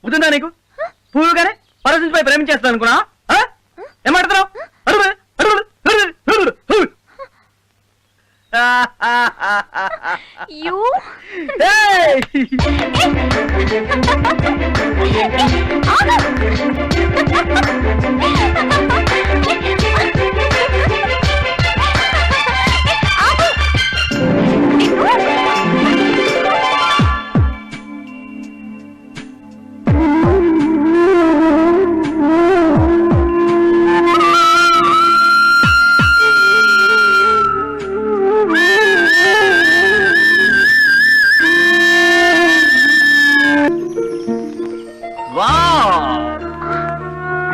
గుర్తుందా నీకు? పూలుగానే పరసించిపై ప్రేమించేస్తాను అనుకున్నా? ఏమాడుతున్నావు?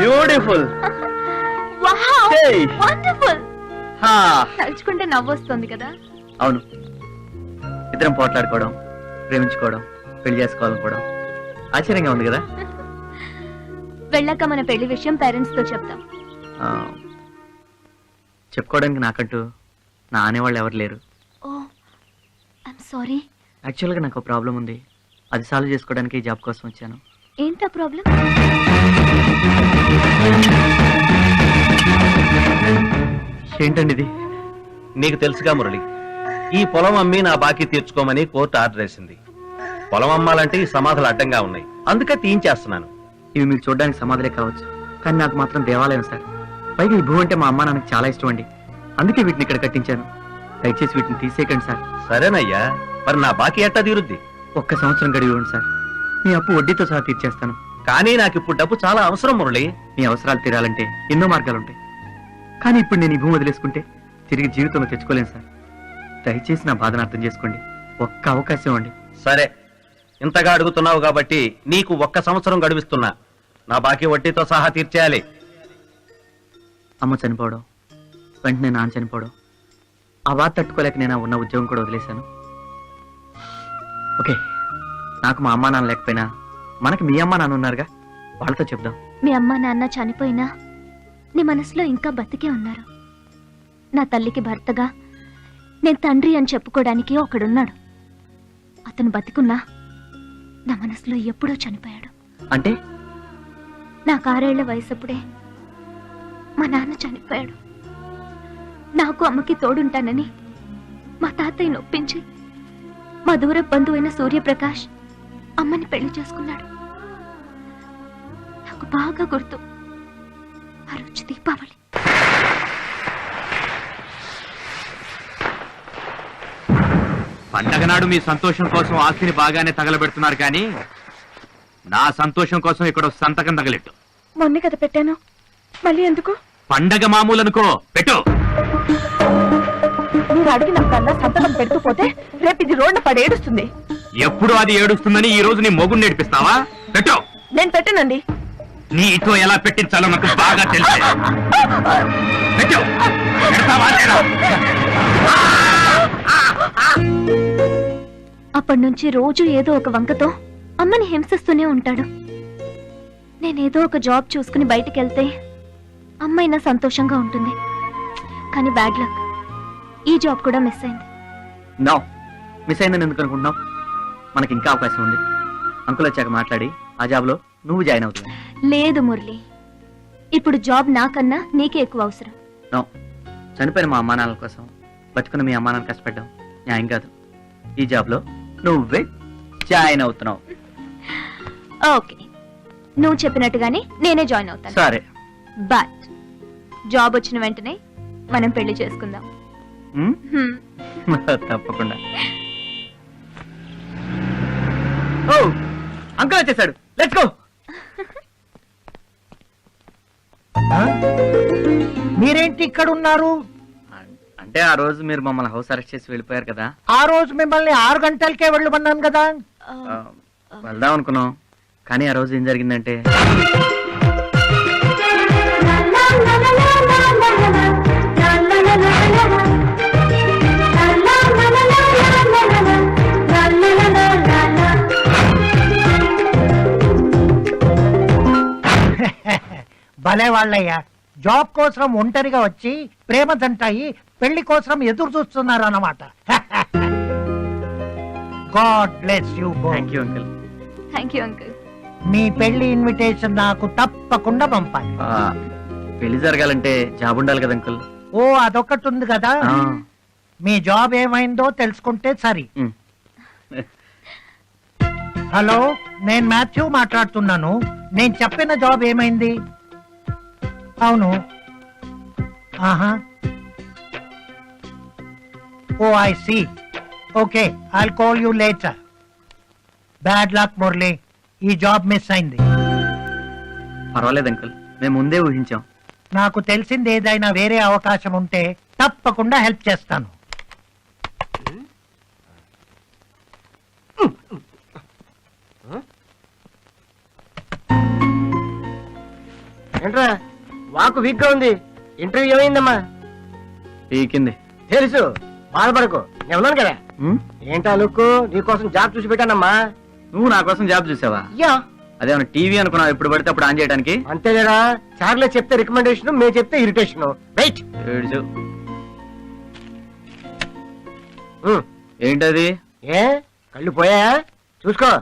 Beautiful, wonderful. తలుచుకుంటే నవ్వొస్తుంది కదా? అవును, ఇద్దరం పోట్లాడుకోవడం, ప్రేమించుకోవడం, పెళ్లి చేసుకోవాలనుకోవడం ఆశ్చర్యంగా ఉంది కదా? వెళ్ళాక మన పెళ్లి విషయం పేరెంట్స్ తో చెప్తాం. చెప్పుకోవడానికి నాకంటూ నా అనేవాళ్ళు ఎవరు లేరు. ఓ ఐమ్ సారీ. యాక్చువల్గా నాకు ప్రాబ్లం ఉంది, అది సాల్వ్ చేసుకోవడానికి జాబ్ కోసం వచ్చాను. ఏంటా ప్రాబ్లం? ఏంటండి ఇది? నీకు తెలుసుగా మురళి, ఈ పొలం అమ్మి నా బాకీ తీర్చుకోమని కోర్టు ఆర్డర్ వేసింది. పొలం అమ్మాలంటే ఈ సమాధులు అడ్డంగా ఉన్నాయి, అందుకే తీయించేస్తున్నాను. ఇవి మీకు చూడడానికి సమాధులే కావచ్చు, కానీ నాకు మాత్రం దేవాలయం సార్. పైగా ఈ భూ అంటే మా అమ్మ నాన్నకి చాలా ఇష్టం అండి, అందుకే వీటిని ఇక్కడ కట్టించాను. దయచేసి వీటిని తీసేయకండి సార్. సరేనయ్యా, మరి నా బాకీ ఎట్టా తీరుద్ది? ఒక్క సంవత్సరం గడివి ఇవ్వండి సార్, మీ అప్పు వడ్డీతో సహా తీర్చేస్తాను. కానీ నాకు ఇప్పుడు డబ్బు చాలా అవసరం మురళి. మీ అవసరాలు తీరాలంటే ఎన్నో మార్గాలుంటాయి, కానీ ఇప్పుడు నేను ఈ భూమి వదిలేసుకుంటే తిరిగి జీవితంలో తెచ్చుకోలేను సార్. దయచేసి నా బాధను అర్థం చేసుకోండి, ఒక్క అవకాశం అండి. సరే, ఇంతగా అడుగుతున్నావు కాబట్టి నీకు ఒక్క సంవత్సరం గడువిస్తున్నా. నా బాకీ వడ్డీతో సహా తీర్చేయాలి. అమ్మ చనిపోవడం, వెంటనే నాన్న చనిపోవడం, ఆ బాధ తట్టుకోలేక నేను ఉన్న ఉద్యోగం కూడా వదిలేశాను. ఓకే, నాకు మా అమ్మా నాన్న లేకపోయినా మనకి మీ అమ్మా నాన్న ఉన్నారుగా, వాళ్ళతో చెప్దాం. మీ అమ్మ నాన్న చనిపోయినా నీ మనసులో ఇంకా బతికే ఉన్నారు. నా తల్లికి భర్తగా నేను తండ్రి అని చెప్పుకోవడానికి ఒకడున్నాడు. అతను బతికున్నా నా మనసులో ఎప్పుడో చనిపోయాడు. అంటే నాకు 6 ఏళ్ల వయసప్పుడే మా నాన్న చనిపోయాడు. నాకు అమ్మకి తోడుంటానని మా తాతయ్య నొప్పించి మా దూర బంధువైన సూర్యప్రకాష్ అమ్మని పెళ్లి చేసుకున్నాడు. నాకు బాగా గుర్తు, ఆ రోజు దీపావళి. పండగ నాడు మీ సంతోషం కోసం ఆస్తిని బాగానే తగలబెడుతున్నారు, కానీ నా సంతోషం కోసం ఇక్కడ సంతకం తగలెట్టు. మొన్నే కదా పెట్టాను, మళ్ళీ ఎందుకు? పండగ మామూలు అనుకో, పెట్టు. మీరు అడిగినప్పుడల్లా సంతకం పెడుతూ పోతే రేపు ఇది రోడ్డు పడి ఏడుస్తుంది. ఎప్పుడు అది ఏడుస్తుందని ఈ రోజు నీ మొగుడు నేర్పిస్తావా? పెట్టు. నేను పెట్టానండి. నీతో ఎలా పెట్టించాలో నాకు బాగా తెలుసు. పెట్టు. పెడతావా లేదా? అప్పటి నుంచి రోజు ఏదో ఒక వంకతో అమ్మని హింసిస్తూనే ఉంటాడు. నేనేదో ఒక జాబ్ చూసుకుని బయటికి వెళ్తే అమ్మైనా సంతోషంగా ఉంటుంది. కానీ బ్యాడ్ లక్, ఈ జాబ్ కూడా మిస్ అయింది. నో, మిస్ అయిందని ఎందుకు అనుకుంటున్నావు? మనకి ఇంకా అవకాశం ఉంది. అంకుల్ వచ్చాక మాట్లాడి ఆ జాబ్ లో నువ్వు జాయిన్ అవుతావు. లేదు మురళి, ఇప్పుడు జాబ్ నాకన్నా నీకే ఎక్కువ అవసరం. నో, చనిపోయిన మా అమ్మా నాన్నల కోసం బతుకున్న మీ అమ్మా నాన్న కష్టపడ్డాం న్యాయం కాదు. ఈ జాబ్ లో నువ్వే జాయిన్ అవుతున్నావు. ఓకే, నువ్వు చెప్పినట్టుగానే నేనే జాయిన్ అవుతాను. సరే, బట్ జాబ్ వచ్చిన వెంటనే మనం పెళ్లి చేసుకుందాం. తప్పకుండా. ఓ, అంకుల్ వచ్చేసాడు, లెట్స్ గో. మీరేంటి ఇక్కడ ఉన్నారు? అంటే ఆ రోజు మీరు మమ్మల్ని హౌస్ అరెస్ట్ చేసి వెళ్ళిపోయారు కదా, ఆ రోజు మిమ్మల్ని 6 గంటలకే వెళ్ళమన్నాను కదా. వెళ్దాం అనుకున్నాం. కానీ ఆ రోజు ఏం జరిగిందంటే భలే వాళ్ళయ్యా, జాబ్ కోసం ఒంటరిగా వచ్చి ప్రేమ జంటాయి పెళ్లి కోసం ఎదురు చూస్తున్నారు అన్నమాట. God bless you. Thank you uncle. Thank you uncle. మీ పెళ్లి ఇన్విటేషన్ నాకు తప్పకుండా పంపాలి. పెళ్లి జరగాలంటే జాబ్ ఉండాలి కదా అంకుల్. ఓ అదొకటి ఉంది కదా. మీ జాబ్ ఏమైందో తెలుసుకుంటే సరి. హలో, నేను మాథ్యూ మాట్లాడుతున్నాను. నేను చెప్పిన జాబ్ ఏమైంది? అవును. ఆహా. Oh I see. Okay, I'll call you later. Bad luck Murali, ఈ జాబ్ మిస్ అయింది. పర్వాలేదు అంకుల్, మేము ముందే ఊహించాం. నాకు తెలిసింది ఏదైనా వేరే అవకాశం ఉంటే తప్పకుండా హెల్ప్ చేస్తాను. ఏంట్రా వాకు వీక్ గా ఉంది? ఇంటర్వ్యూ ఏమైందమ్మా? పీకింది. తెలుసు, బాధపడకు, నేను ఉన్నాను కదా. ఉమ్, ఏంటా లుక్, నీకోసం జాబ్ చూసి పెట్టానమ్మా. నువ్వు నా కోసం జాబ్ చూసావా? యా, అదేమన్నా టీవీ అనుకున్నావు ఎప్పుడు పడితే అప్పుడు ఆన్ చేయడానికి? అంతేలేరా. చార్లే చెప్తే రికమెండేషన్, మేము చెప్తే ఇరిటేషన్. రైట్. ఏడ్చు. ఏంటది? ఏ కళ్ళు పోయాయా? చూసుకో.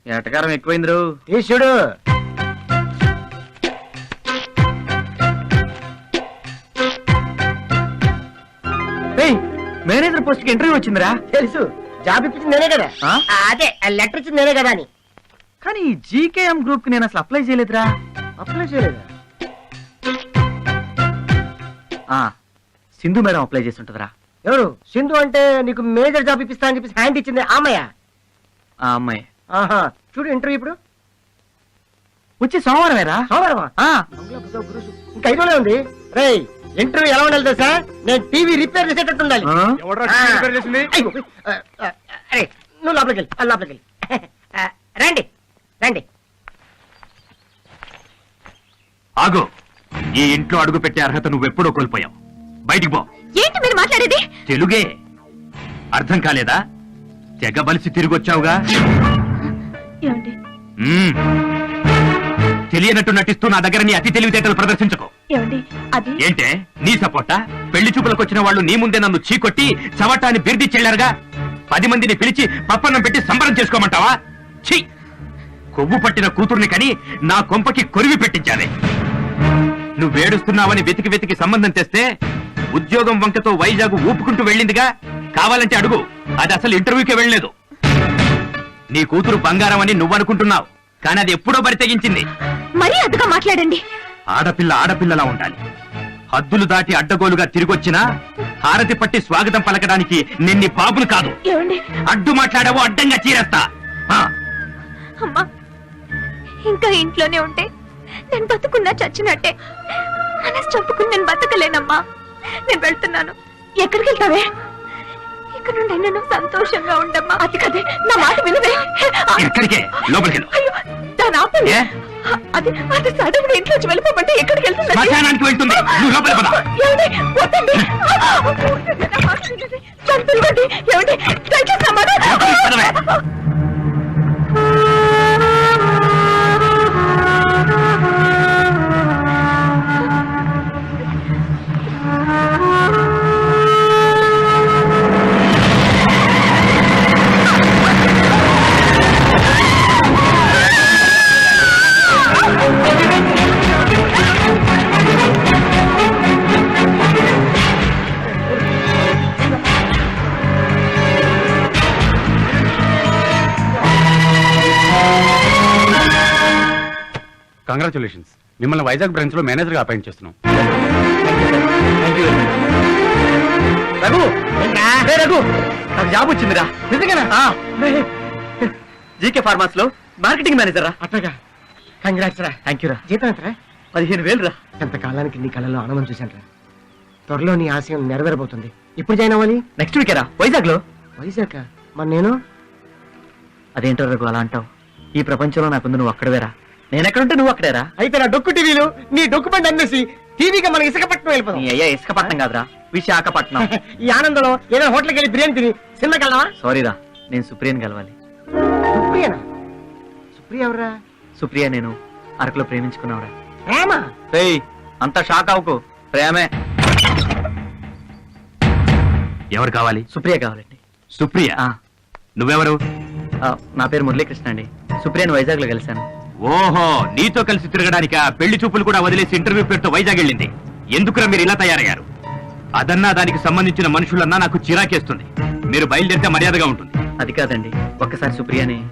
ఎటకారం ఎక్కువైంది. తీసి చూడు. మేనేజర్ పోస్ట్ కి ఇంటర్వ్యూ వచ్చిందిరా. తెలుసు, జాబ్ ఇప్పించింది నేనే కదా. ఆ? అదే లెటర్ ఇచ్చింది నేనే కదా అని. కానీ జీకేఎం గ్రూప్ కి నేను అసలు అప్లై చేయలేదురా. అప్లై చేయలేదా? సింధు మేడం అప్లై చేసి ఉంటదిరా. ఎవరు? సింధు అంటే నీకు మేజర్ జాబ్ ఇప్పిస్తా అని చెప్పేసి హ్యాండ్ ఇచ్చింది ఆమెయ. ఆ అమ్మాయి ఆహా, చూడు ఇంటర్వ్యూ ఇప్పుడు. వచ్చి సోమవారమేరా. సోమవారమా? ఇంకా 5 రోజులే ఉంది. రేయ్, ఇంటర్వ్యూ ఎలా ఉండాలి తెలుసా? నేను టీవీ రిపేర్ చేసేటట్టు ఉండాలి. అయ్యో, అరే నువ్వు లోపలికి వెళ్ళి, లోపలికి వెళ్ళి. రండి రండి. ఆగు. ఈ ఇంట్లో అడుగు పెట్టే అర్హత నువ్వెప్పుడో కోల్పోయావు. బయటికి పో. ఏంటి మీరు మాట్లాడేది? తెలుగే అర్థం కాలేదా? తెగ బలిసి తిరిగొచ్చావుగా. ఏమండి? మ్మ్. తెలియనట్టు నటిస్తూ నా దగ్గర నీ అతి తెలివితేటలు ప్రదర్శించకు. ఏమండి అది? ఏంటే నీ సపోర్టా? పెళ్లి చూపులకు వచ్చిన వాళ్ళు నీ ముందే నన్ను చీకొట్టి చవటాన్ని బిర్దిచ్చెళ్లారుగా. 10 మందిని పిలిచి పప్పన్నం పెట్టి సంబరం చేసుకోమంటావా? ఛీ, కొవ్వు పట్టిన కూతుర్ని కని నా కొంపకి కొరివి పెట్టించాలి. నువ్వేడుస్తున్నావని వెతికి వెతికి సంబంధం తెస్తే ఉద్యోగం వంకతో వైజాగ్ ఊపుకుంటూ వెళ్ళిందిగా. కావాలంటే అడుగు, అది అసలు ఇంటర్వ్యూకే వెళ్ళలేదు. నీ కూతురు బంగారం అని నువ్వనుకుంటున్నావు, కానీ అది ఎప్పుడో బరి తెగించింది. మరీ అదుగా మాట్లాడండి. ఆడపిల్ల ఆడపిల్లలా ఉండాలి. హద్దులు దాటి అడ్డగోలుగా తిరిగొచ్చినా హారతి పట్టి స్వాగతం పలకడానికి నిన్ని బాబులు కాదు. ఏమండి? అడ్డు మాట్లాడావో అడ్డంగా చీరేస్తా. అమ్మా, ఇంకా ఇంట్లోనే ఉంటే నేను బతుకున్నా చచ్చినట్టే. మనసు చంపుకుని నేను బతకలేనమ్మా. నేను వెళ్తున్నాను. ఎక్కడికి వెళ్తావే? ఇక్కడ నుండి నేను సంతోషంగా ఉండమ్మా. అది కదే, నా మాట వినవే. ఎక్కడికే? లోపలికి వెళ్ళు. అయ్యో, దాని ఆపండి. ఏ? అది అది సడన్ గా ఇంట్లోంచి వెళ్ళిపోమంటే ఎక్కడికి వెళ్తుంది? శ్మశానానికి వెళ్తుంది. నువ్వు లోపలికి పద. ఏమండి? వద్దండి. చంపండి. ఏమండి? దయచేసి నా మాట. లోపలికి పదవే. కంగ్రాచులేషన్స్, మిమ్మల్ని వైజాగ్ బ్రాంచ్ లో మేనేజర్ గా అపాయింట్ చేస్తున్నాం. రఘు, రే రఘు, నాకు జాబ్ వచ్చిందిరా. నిజంగానా? జీకే ఫార్మాస్ లో మార్కెటింగ్ మేనేజర్ రా. అట్టగా, కంగ్రాట్స్ రా. థ్యాంక్ యూ రా. జీతం ఎంతరా? 15,000 రా. ఎంతకాలానికి నీ కళ్ళలో ఆనందం చూశాను రా. త్వరలో నీ ఆశయం నెరవేరబోతుంది. ఇప్పుడు జాయిన్ అవ్వాలి. నెక్స్ట్ వీక్ రా వైజాగ్ లో. వైజాగ్ మరి నేను అదేంటో రఘు అలా అంటావు? ఈ ప్రపంచంలో నాకుంది నువ్వు అక్కడవేరా. నేనెక్కడుంటే నువ్వు అక్కడేరా. అయితే నా డొక్కు టీవీలు నీ డొక్కు బండి అమ్మేసి టీవీగా మన ఇసుకపట్నం నీ వెళ్ళిపోతాం. అయ్యా ఇసుకపట్నం కాదురా, విశాఖపట్నం. ఈ ఆనందంలో ఏదైనా హోటల్కి వెళ్ళి బిర్యానీ తిని సినిమాకి వెళ్దామా? సారీరా, నేను సుప్రియని కలవాలి. సుప్రియనా? సుప్రియ ఎవరా? సుప్రియ నేను అరకులో ప్రేమించుకున్నావురా. ప్రేమ? ఏయ్ అంత షాక్ అవ్వకు, ప్రేమే. ఎవరు కావాలి? సుప్రియ కావాలండి. సుప్రియ. ఆ, నువ్వెవరు? ఆ, నా పేరు మురళీకృష్ణ అండి. సుప్రియని వైజాగ్ లో కలిశాను. ఓహో, నీతో కలిసి తిరగడానికి ఆ పెళ్లి చూపులు కూడా వదిలేసి ఇంటర్వ్యూ పేరుతో వైజాగ్ వెళ్ళింది. ఎందుకురా మీరు ఇలా తయారయ్యారు? అదన్నా దానికి సంబంధించిన మనుషులన్నా నాకు చిరాకేస్తుంది. మీరు బయలుదేరితే మర్యాదగా ఉంటుంది. అది కాదండి, ఒక్కసారి సుప్రియని.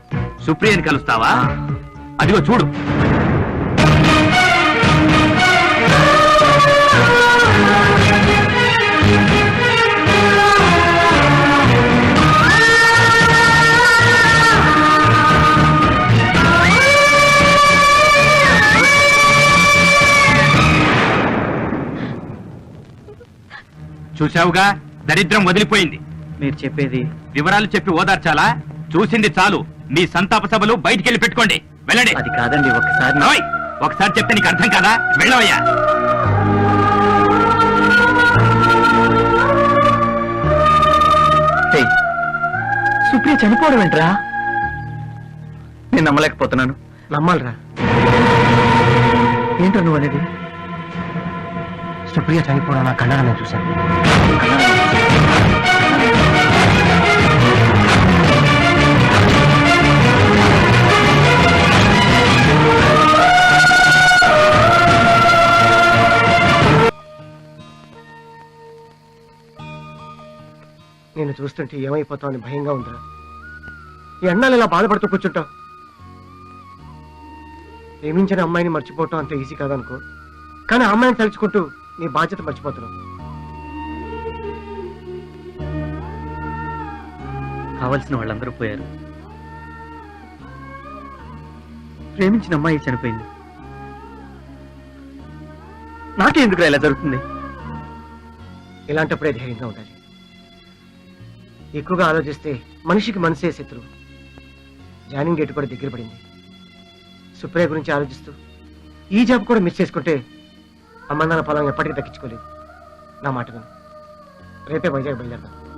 సుప్రియని కలుస్తావా? ఆ. అదిగో చూడు. చూశావుగా, దరిద్రం వదిలిపోయింది. మీరు చెప్పేది వివరాలు చెప్పి ఓదార్చాలా? చూసింది చాలు. మీ సంతాప సభలు బయటికెళ్ళి పెట్టుకోండి. వెళ్ళండి. అది కాదండి, ఒక్కసారి నా- ఓయ్, ఒకసారి చెప్తే నీకు అర్థం కాదా? వెళ్ళవయ్యా. ఏయ్, సుప్రియ చనిపోవడం ఏంట్రా? నేను నమ్మలేకపోతున్నాను. నమ్మాలరా. ఏంటో నువ్వు అనేది? సుప్రియ చనిపోవడం నా కళ్ళ నేను చూశాను. నేను చూస్తుంటే ఏమైపోతావు అని భయంగా ఉందిరా. ఈ అన్నాలు ఇలా బాధపడుతూ కూర్చుంటావు. ప్రేమించిన అమ్మాయిని మర్చిపోవటం అంత ఈజీ కాదనుకో, కానీ ఆ అమ్మాయిని తలుచుకుంటూ నీ బాధ్యత మర్చిపోతున్నావు. కావలసిన వాళ్ళందరూ పోయారు. ప్రేమించిన అమ్మాయి చనిపోయింది. నాకే ఎందుకు ఇలా జరుగుతుంది? ఇలాంటప్పుడే ధైర్యంగా ఉండాలి. ఎక్కువగా ఆలోచిస్తే మనిషికి మనసే శత్రువు. జాయినింగ్ డేట్ కూడా దగ్గర పడింది. సుప్రియ గురించి ఆలోచిస్తూ ఈ జాబ్ కూడా మిస్ చేసుకుంటే అమ్మ నాన్న పొలం ఎప్పటికీ దక్కించుకోలేదు. నా మాట విను. రేపే వైజాగ్ బయలుదేరదాం.